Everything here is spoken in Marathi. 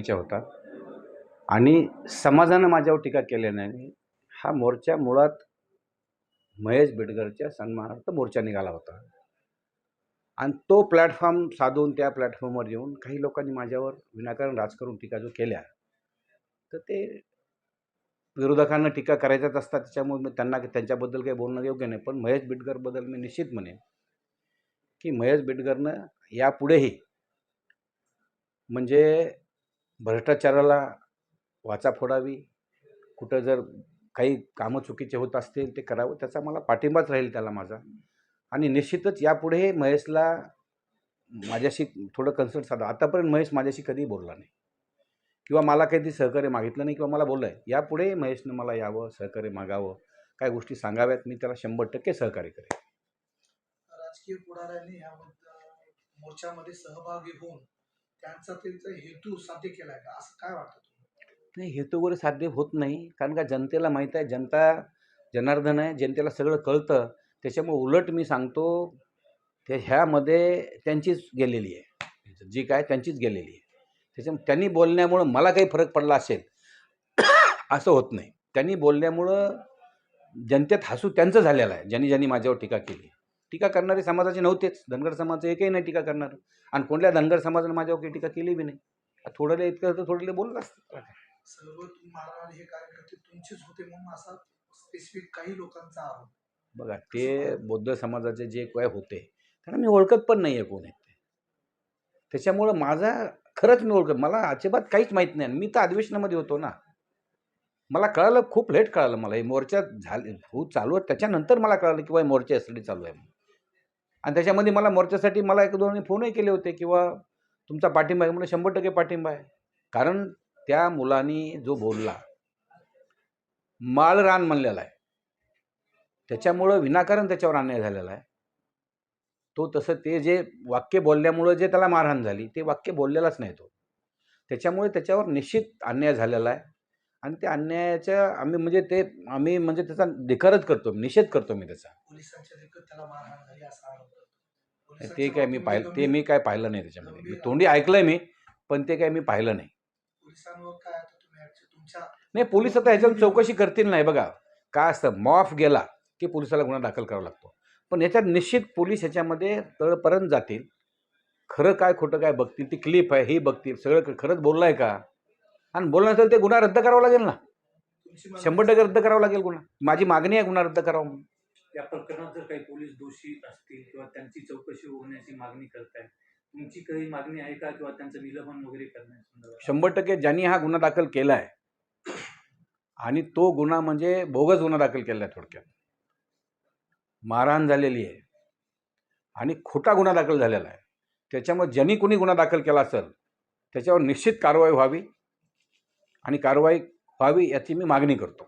चुकीच्या होतात आणि समाजानं माझ्यावर टीका केल्याने हा मोर्चा मुळात महेश बिडकरच्या सन्मानार्थ मोर्चा निघाला होता आणि तो प्लॅटफॉर्म साधून त्या प्लॅटफॉर्मवर येऊन काही लोकांनी माझ्यावर विनाकारण राजकारण टीका जो केल्या, तर ते विरोधकांना टीका करायच्याच असतात, त्याच्यामुळे मी त्यांना त्यांच्याबद्दल काही बोलणं योग्य नाही. पण महेश बिडकरबद्दल मी निश्चित म्हणेन की महेश बिडकरनं यापुढेही म्हणजे भ्रष्टाचाराला वाचा फोडावी, कुठं जर काही कामं चुकीचे होत असतील ते करावं, त्याचा मला पाठिंबाच राहील त्याला माझा. आणि निश्चितच यापुढे महेशला माझ्याशी थोडं कन्सल्ट साधा. आतापर्यंत महेश माझ्याशी कधीही बोलला नाही किंवा मला काही सहकार्य मागितलं नाही किंवा मला बोललं आहे. यापुढे महेशनं मला यावं, सहकार्य मागावं, काय गोष्टी सांगाव्यात, मी त्याला 100% सहकार्य करेन. राजकीय पुढाऱ्यांनी यामध्ये मोर्चामध्ये सहभागी होऊन त्यांचा हेतू साध्य केलाय का, असं काय वाटतं तुम्हाला? नाही, हेतू वगैरे साध्य होत नाही, कारण का जनतेला माहीत आहे, जनता जनार्दन आहे, जनतेला सगळं कळतं. त्याच्यामुळे उलट मी सांगतो ते ह्यामध्ये त्यांचीच गेलेली आहे, जी काय त्यांचीच गेलेली आहे. त्याच्यामुळे त्यांनी बोलण्यामुळं मला काही फरक पडला असेल असं होत नाही. त्यांनी बोलल्यामुळं जनतेत हसू त्यांचं झालेलं आहे, ज्यांनी माझ्यावर टीका केली. टीका करणारे समाजाचे नव्हतेच, धनगर समाजाचं एकही नाही टीका करणार, आणि कोणत्या धनगर समाजाने माझ्यावर काही टीका केली बी नाही. थोडंले इतकं तर थोडंले बोललं असतं. सर्व मारणारे हे कार्यकर्ते तुमचेच होते म्हणून असा स्पेसिफिक काही लोकांचा आरोप. बघा, ते बौद्ध समाजाचे जे काय होते त्यांना मी ओळखत पण नाही आहे कोण आहेत ते. त्याच्यामुळं माझा खरंच मी ओळखत, मला अजिबात काहीच माहीत नाही. मी तर अधिवेशनामध्ये होतो ना, मला कळालं, खूप लेट कळालं मला. हे मोर्चा चालू आहे त्याच्यानंतर मला कळालं की मोर्चा यासाठी चालू आहे. आणि त्याच्यामध्ये मला मोर्चासाठी मला एक दोन फोनही केले होते किंवा तुमचा पाठिंबा आहे, म्हणजे 100% पाठिंबा आहे. कारण त्या मुलांनी जो बोलला माळरान म्हणलेला आहे, त्याच्यामुळं विनाकारण त्याच्यावर अन्याय झालेला आहे. तो तसं ते जे वाक्य बोलल्यामुळं जे त्याला मारहाण झाली, ते वाक्य बोललेलाच नाही तो. त्याच्यामुळे त्याच्यावर निश्चित अन्याय झालेला आहे आणि त्या अन्यायाच्या आम्ही म्हणजे त्याचा निखारच करतो, निषेध करतो मी त्याचा. पोलिसांच्या देखत त्याला मारहाण झाली असा आरोप करतो. ते काय मी काय पाहिलं नाही त्याच्यामध्ये. मी तोंडी ऐकलंय मी, पण ते काय मी पाहिलं नाही. पोलिसांवर काय आता तुम्ही तुमच्या नाही, पोलीस आता ह्याच्यावर चौकशी करतील नाही. बघा काय असतं, मॉफ गेला की पोलिसाला गुन्हा दाखल करावा लागतो, पण याच्यात निश्चित पोलीस ह्याच्यामध्ये तळपर्यंत जातील, खरं काय खोटं काय बघतील, ती क्लिप आहे ही बघतील, सगळं खरंच बोललाय का, आणि बोलणं असेल ते गुन्हा रद्द करावा लागेल ना, 100% रद्द करावा लागेल गुन्हा. माझी मागणी आहे गुन्हा रद्द करावा म्हणून. या प्रकरणात जर काही पोलीस दोषी असतील किंवा त्यांची चौकशी होण्याची मागणी करताय, तुमची काही मागणी आहे का, किंवा त्यांचं निलंबन वगैरे करण्यास? 100% ज्यांनी हा गुन्हा दाखल केलाय आणि तो गुन्हा म्हणजे बोगस गुन्हा दाखल केला आहे, थोडक्यात मारहाण झालेली आहे आणि खोटा गुन्हा दाखल झालेला आहे, त्याच्यामुळे ज्यांनी कुणी गुन्हा दाखल केला असेल त्याच्यावर निश्चित कारवाई व्हावी आणि कारवाई व्हावी याची मी मागणी करतो.